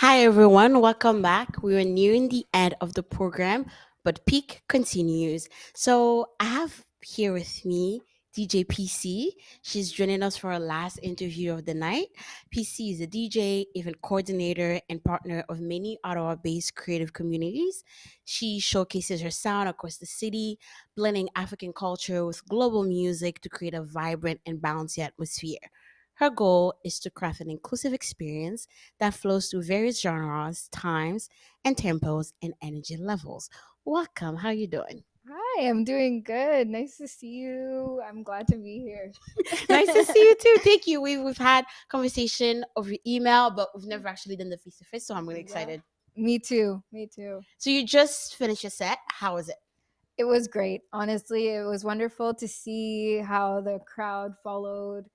Hi everyone, welcome back. We are nearing the end of the program, but Peak continues. So I have here with me DJ PC. She's joining us for our last interview of the night. PC is a DJ, event coordinator, and partner of many Ottawa-based creative communities. She showcases her sound across the city, blending African culture with global music to create a vibrant and bouncy atmosphere. Her goal is to craft an inclusive experience that flows through various genres, times, and tempos and energy levels. Welcome. How you doing? Hi, I'm doing good. Nice to see you. I'm glad to be here. Nice to see you too. Thank you. We've had conversation over email, but we've never actually done the face to face, so I'm really Yeah. excited. Me too. Me too. So you just finished your set. How was it? It was great. Honestly, it was wonderful to see how the crowd followed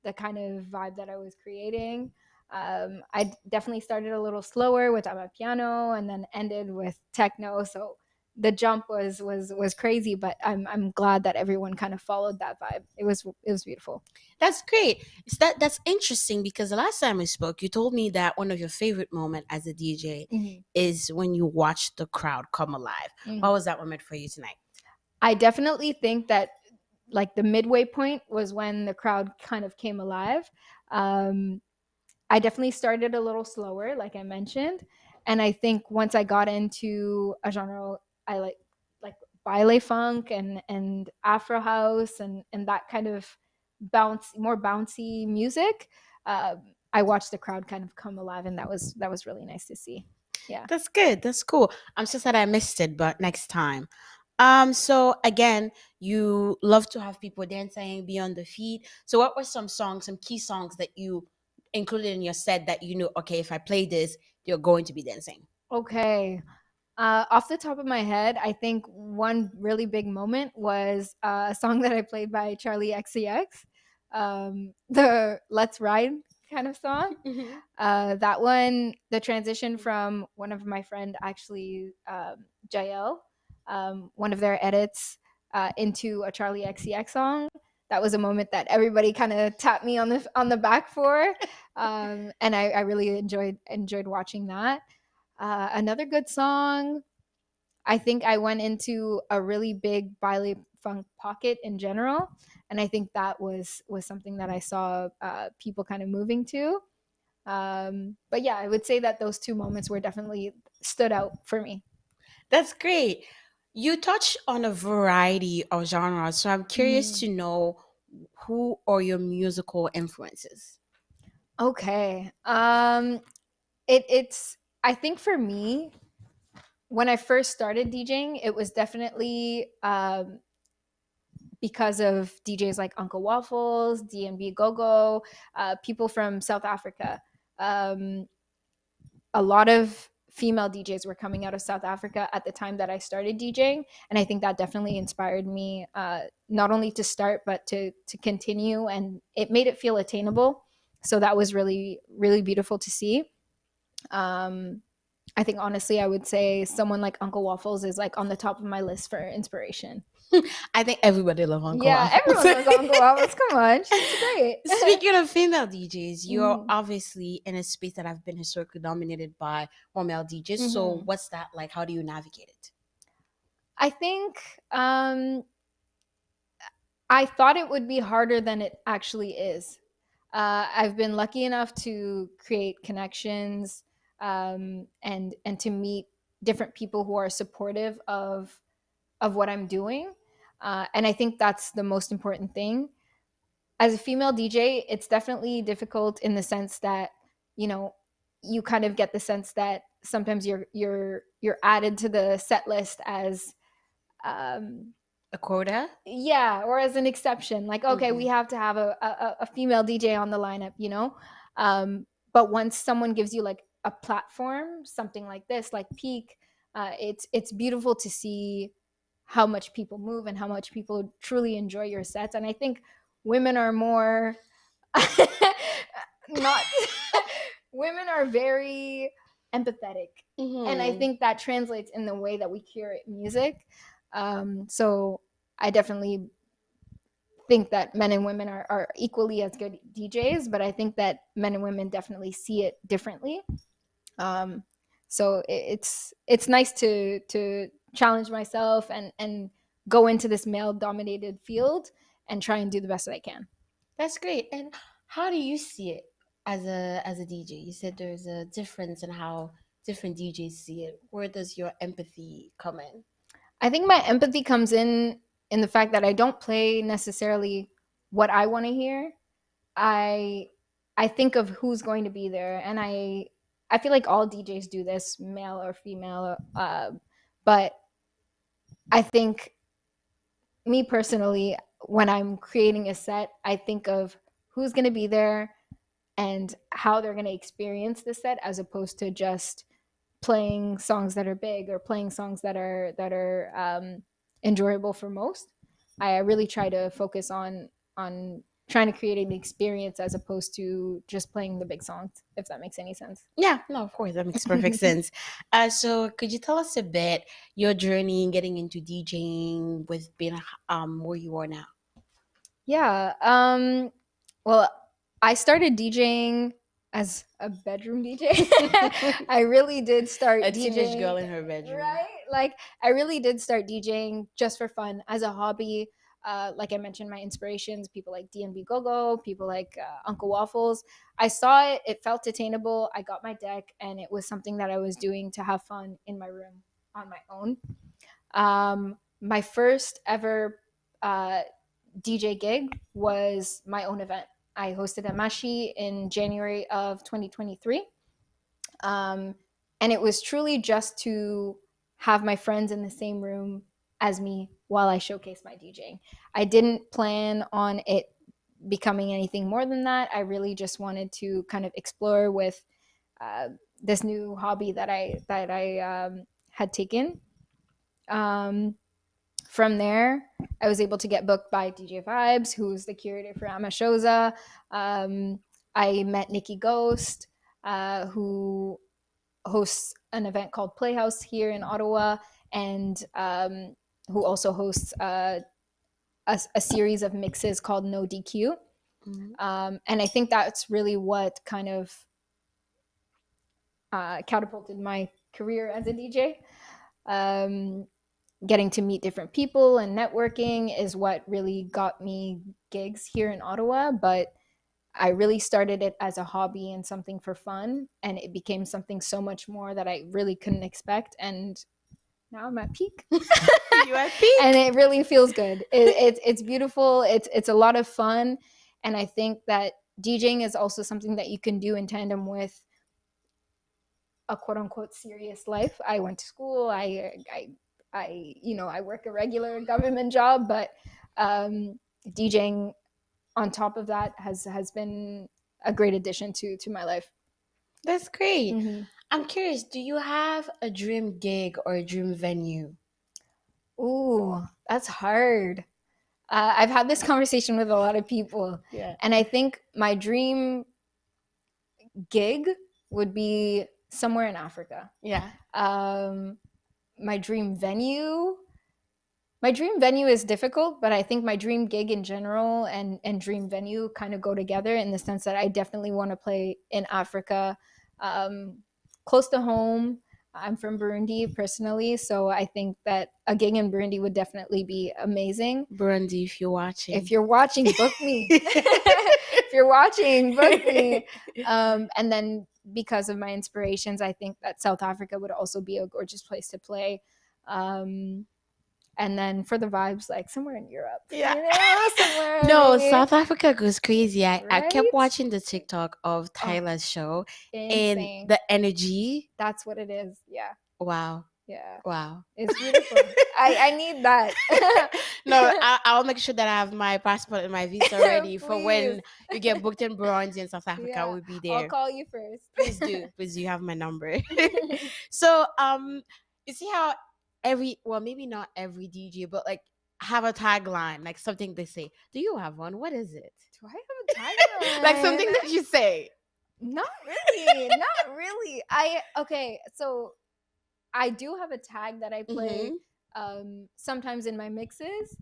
the kind of vibe that I was creating. I definitely started a little slower with my piano and then ended with techno. So the jump was crazy, but I'm glad that everyone kind of followed that vibe. It was beautiful. That's great. That's interesting because the last time we spoke, you told me that one of your favorite moment as a DJ Mhm. is when you watch the crowd come alive. What Mhm. was that moment for you tonight? I definitely think that like the midway point was when the crowd kind of came alive. Um, I definitely started a little slower, like I mentioned, and I think once I got into a genre I like baile funk and Afro house and that kind of more bouncy music. I watched the crowd kind of come alive, and that was really nice to see. Yeah. That's good. That's cool. I'm so sad I missed it, but next time. So again, you love to have people dancing, be on the feet. So what were some songs, some key songs that you included in your set that you knew, okay, if I play this, you're going to be dancing? Okay. Off the top of my head, I think one really big moment was a song that I played by Charlie XCX, the "Let's Ride" kind of song. Mhm. That one, the transition from one of my friend actually, Jael, one of their edits into a Charlie XCX song. That was a moment that everybody kind of tapped me on the back for, and I really enjoyed watching that. Another good song. I think I went into a really big baile funk pocket in general, and I think that was something that I saw people kind of moving to. But yeah, I would say that those two moments were definitely stood out for me. That's great. You touch on a variety of genres, so I'm curious Mm. to know who are your musical influences? Okay. It's I think for me, when I first started DJing, it was definitely because of DJs like Uncle Waffles, DNB Gogo, people from South Africa. Um, a lot of female DJs were coming out of South Africa at the time that I started DJing, and I think that definitely inspired me not only to start but to continue, and it made it feel attainable. So that was really beautiful to see. Um, I think honestly, I would say someone like Uncle Waffles is like on the top of my list for inspiration. I think everybody loves Uncle Yeah, Waffles. everyone loves Uncle Waffles. Come on, she's great. Speaking of female DJs, you're Mhm. obviously in a space that have been historically dominated by more male DJs. So Mhm. what's that like? How do you navigate it? I think I thought it would be harder than it actually is. I've been lucky enough to create connections and to meet different people who are supportive of what I'm doing, and I think that's the most important thing. As a female DJ, it's definitely difficult in the sense that you know you kind of get the sense that sometimes you're added to the set list as um, A quota? yeah, or as an exception, like okay, we Hmm. have to have a female DJ on the lineup. But once someone gives you like a platform, something like this, like Peak, it's beautiful to see how much people move and how much people truly enjoy your sets. And I think women are more not women are very empathetic, and I Hmm. think that translates in the way that we curate music. So I definitely think that men and women are equally as good DJs, but I think that men and women definitely see it differently. Um, so it's nice to challenge myself and go into this male dominated field and try and do the best that I can. That's great. And how do you see it as a DJ? You said there's a difference in how different DJs see it. Where does your empathy come in? I think my empathy comes in the fact that I don't play necessarily what I want to hear. I I think of who's going to be there, and I feel like all DJs do this, male or female. But I think me personally, when I'm creating a set, I think of who's going to be there and how they're going to experience the set, as opposed to just playing songs that are big or playing songs that are enjoyable for most. I really try to focus on trying to create an experience as opposed to just playing the big songs, if that makes any sense. Yeah, no, of course, that makes perfect sense. So could you tell us a bit your journey in getting into DJing with being where you are now? Yeah. Well, I started DJing as a bedroom DJ. I really did start A teenage girl DJing, in her bedroom. right? Like, I really did start DJing just for fun as a hobby. Like I mentioned, my inspirations, people like DNB Gogo, people like Uncle Waffles. I saw it, it felt attainable. I got my deck, and it was something that I was doing to have fun in my room on my own. My first ever DJ gig was my own event. I hosted a Mashi in January of 2023. Um, and it was truly just to have my friends in the same room as me while I showcased my DJing. I didn't plan on it becoming anything more than that. I really just wanted to kind of explore with uh, this new hobby that I had taken. Um, from there, I was able to get booked by DJ Vibes, who's the curator for Amashoza. I met Nikki Ghost, who hosts an event called Playhouse here in Ottawa, and who also hosts a series of mixes called No DQ. Mhm. And I think that's really what kind of catapulted my career as a DJ. Um, Getting to meet different people and networking is what really got me gigs here in Ottawa. But I really started it as a hobby and something for fun, and it became something so much more that I really couldn't expect. And now I'm at peak. You at And peak. it really feels good. It's beautiful. It's a lot of fun, and I think that DJing is also something that you can do in tandem with a quote unquote serious life. I went to school. I work a regular government job, but DJing on top of that has been a great addition to my life. That's great. Mm-hmm. I'm curious, do you have a dream gig or a dream venue? Ooh, that's hard. I've had this conversation with a lot of people, Yeah. and I think my dream gig would be somewhere in Africa. Yeah. Um, my dream venue my dream venue is difficult, but I think my dream gig in general and dream venue kind of go together in the sense that I definitely want to play in Africa, um, close to home. I'm from Burundi personally, so I think that a gig in Burundi would definitely be amazing. Brandy, if you're If watching. you're watching, book me. If you're watching, book me. And then because of my inspirations, I think that South Africa would also be a gorgeous place to play. Um, and then for the vibes, like somewhere in Europe, Yeah. somewhere No, maybe, South Africa goes crazy. I kept right? watching the TikTok of Oh, Tyler's show and insane. the energy. That's what it is. Yeah, Wow. yeah. Wow. It's beautiful. I need that. No, I'll make sure that I have my passport and my visa ready for Please. when you get booked in Burundi in South Africa. Yeah, We'll be I'll there. call you first. Please do. Please do. You have my number. So, you see how well, maybe not every DJ, but like have a tagline, like something they say. Do you have one? What is it? Do I have a Like something tagline? that you say. Not really. Not really. Okay, so I do have a tag that I play Mm-hmm. sometimes in my mixes.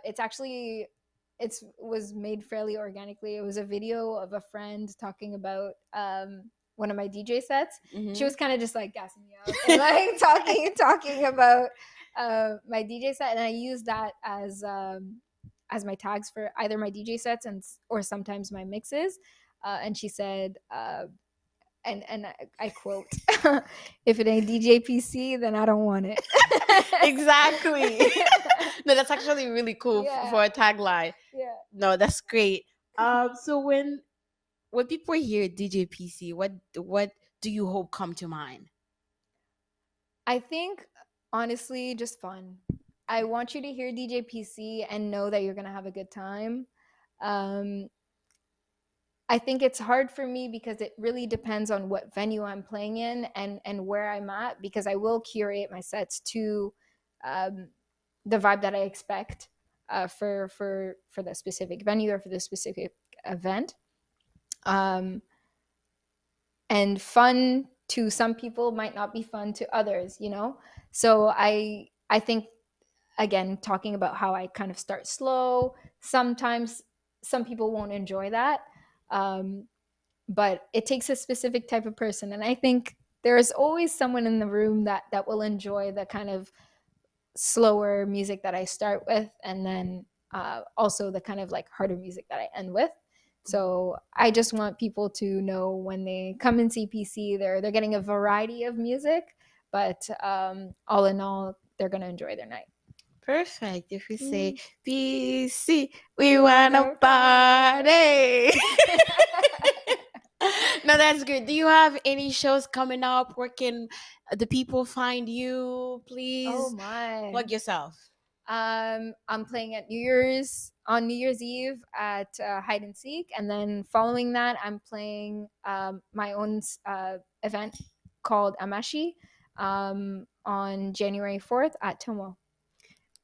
It's actually was made fairly organically. It was a video of a friend talking about one of my DJ sets, she Mm-hmm. was kind of just like gassing me up and like talking about my DJ set, and I used that as my tags for either my DJ sets or sometimes my mixes. And she said, and I quote, "If it ain't DJ PC, then I don't want it." Exactly. No, that's actually really cool Yeah, for a tagline. yeah. No, that's great. So when people hear DJ PC, what do you hope come to mind? I think honestly, just fun. I want you to hear DJ PC and know that you're gonna have a good time. Um, I think it's hard for me because it really depends on what venue I'm playing in and where I'm at, because I will curate my sets to um, the vibe that I expect for the specific venue or for the specific event. Um, and fun to some people might not be fun to others, you know. So I think, again, talking about how I kind of start slow, sometimes some people won't enjoy that. Um, but it takes a specific type of person, and I think there's always someone in the room that will enjoy the kind of slower music that I start with, and then also the kind of like harder music that I end with. So I just want people to know when they come in CPC, they're getting a variety of music, but all in all, they're gonna enjoy their night. Perfect. If we say Mm. PC, we We wanna wanna party. party. No, that's good. Do you have any shows coming up? Where can the people find you? Oh Please my. plug yourself. I'm playing at New Year's Eve at Hide and Seek, and then following that, I'm playing my own event called Amashi on January 4th at Tomo.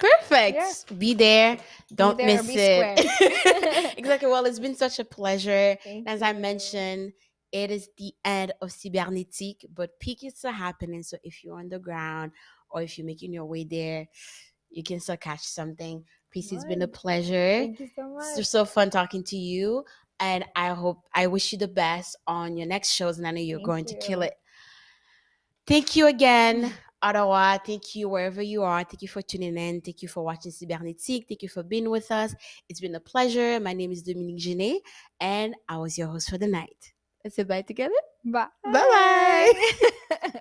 Yeah, Perfect. Be there. be Don't there or miss be it. square. Exactly. Well, it's been such a pleasure. Thank As I you. mentioned, it is the end of Cybernetique, but Pique is still happening. So if you're on the ground or if you're making your way there, you can still catch something. Peace, it's been a Fun. pleasure. Thank you so It's much. just so fun talking to you. And I wish you the best on your next shows. And I know you're Thank going to kill you. it. Thank you again, Ottawa. Thank you wherever you are. Thank you for tuning in. Thank you for watching Cybernetique. Thank you for being with us. It's been a pleasure. My name is Dominique, and I was your host for the night. Let's say bye together. Bye. Bye bye.